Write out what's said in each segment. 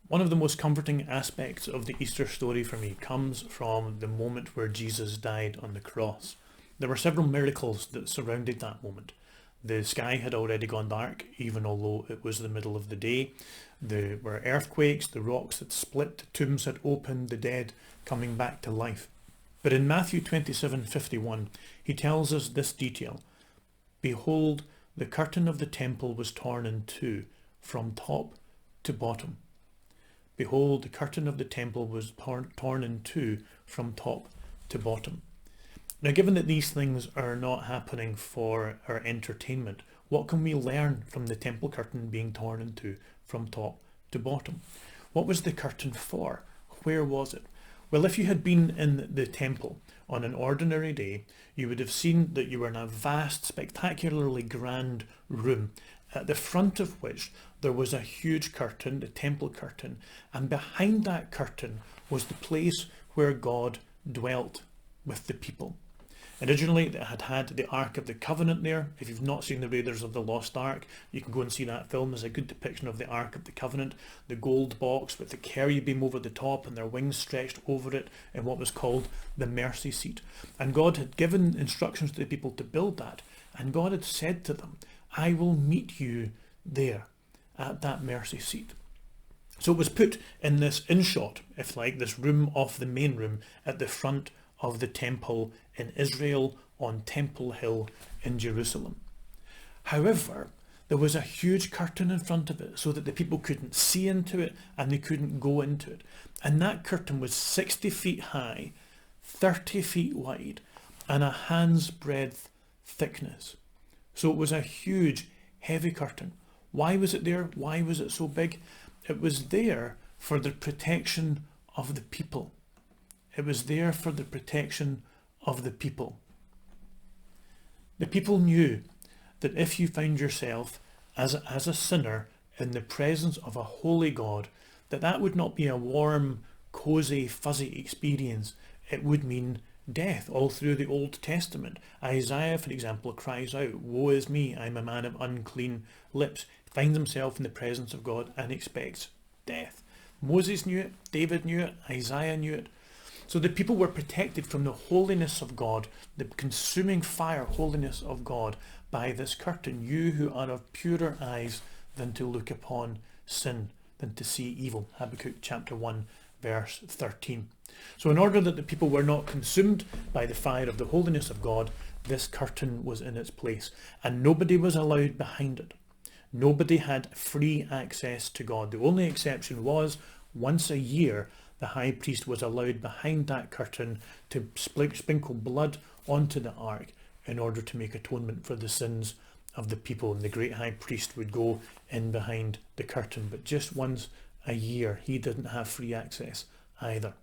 One of the most comforting aspects of the Easter story for me comes from the moment where Jesus died on the cross. There were several miracles that surrounded that moment. The sky had already gone dark, even although it was the middle of the day. There were earthquakes, the rocks had split, the tombs had opened, the dead coming back to life. But in Matthew 27:51, he tells us this detail. Behold, the curtain of the temple was torn in two, from top to bottom. Behold, the curtain of the temple was torn in two from top to bottom. Now, given that these things are not happening for our entertainment, what can we learn from the temple curtain being torn in two from top to bottom? What was the curtain for? Where was it? Well, if you had been in the temple on an ordinary day, you would have seen that you were in a vast, spectacularly grand room, at the front of which there was a huge curtain, the temple curtain, and behind that curtain was the place where God dwelt with the people. Originally, it had the Ark of the Covenant there. If you've not seen the Raiders of the Lost Ark, you can go and see that film. There's a good depiction of the Ark of the Covenant, the gold box with the cherubim over the top and their wings stretched over it in what was called the mercy seat. And God had given instructions to the people to build that. And God had said to them, I will meet you there at that mercy seat. So it was put in this inshot, if like, this room off the main room at the front of the temple in Israel on Temple Hill in Jerusalem. However, there was a huge curtain in front of it so that the people couldn't see into it and they couldn't go into it. And that curtain was 60 feet high, 30 feet wide, and a hand's breadth thickness. So it was a huge, heavy curtain. Why was it there? Why was it so big? It was there for the protection of the people. It was there for the protection of the people. The people knew that if you found yourself as a sinner in the presence of a holy God, that would not be a warm, cosy, fuzzy experience. It would mean death. All through the Old Testament, Isaiah, for example, cries out, woe is me, I'm a man of unclean lips. He finds himself in the presence of God and expects death. Moses knew it, David knew it, Isaiah knew it. So the people were protected from the holiness of God, the consuming fire holiness of God, by this curtain. You who are of purer eyes than to look upon sin, than to see evil. Habakkuk chapter 1 verse 13. So in order that the people were not consumed by the fire of the holiness of God, this curtain was in its place, and nobody was allowed behind it. Nobody had free access to God. The only exception was once a year the high priest was allowed behind that curtain to sprinkle blood onto the ark in order to make atonement for the sins of the people. And the great high priest would go in behind the curtain, but just once a year. He didn't have free access either.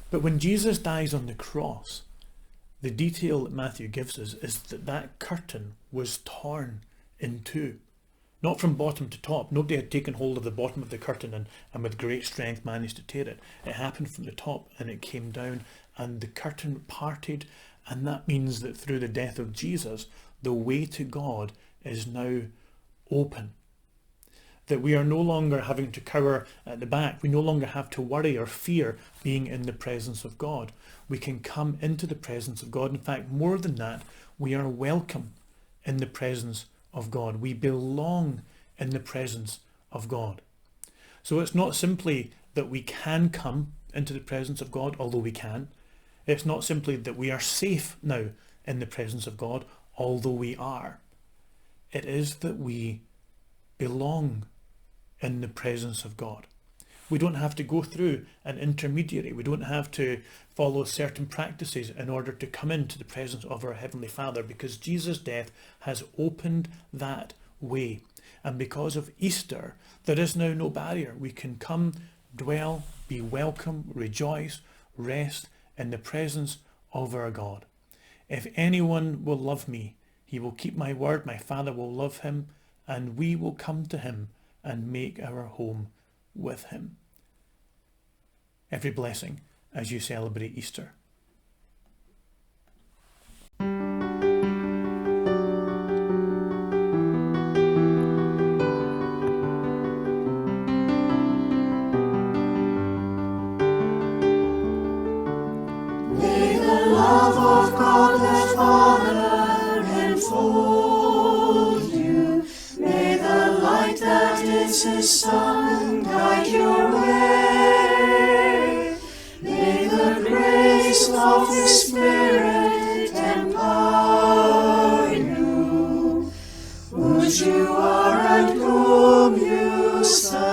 But when Jesus dies on the cross, the detail that Matthew gives us is that curtain was torn in two. Not from bottom to top. Nobody had taken hold of the bottom of the curtain and with great strength managed to tear it. It happened from the top and it came down and the curtain parted, and that means that through the death of Jesus, the way to God is now open. That we are no longer having to cower at the back. We no longer have to worry or fear being in the presence of God. We can come into the presence of God. In fact, more than that, we are welcome in the presence of God. We belong in the presence of God. So it's not simply that we can come into the presence of God, although we can. It's not simply that we are safe now in the presence of God, although we are. It is that we belong in the presence of God. We don't have to go through an intermediary. We don't have to follow certain practices in order to come into the presence of our Heavenly Father, because Jesus' death has opened that way. And because of Easter, there is now no barrier. We can come, dwell, be welcome, rejoice, rest in the presence of our God. If anyone will love me, he will keep my word, my Father will love him, and we will come to him and make our home with him. Every blessing as you celebrate Easter. His Son guide your way. May the grace of the Spirit empower you, whose you are and whom you serve.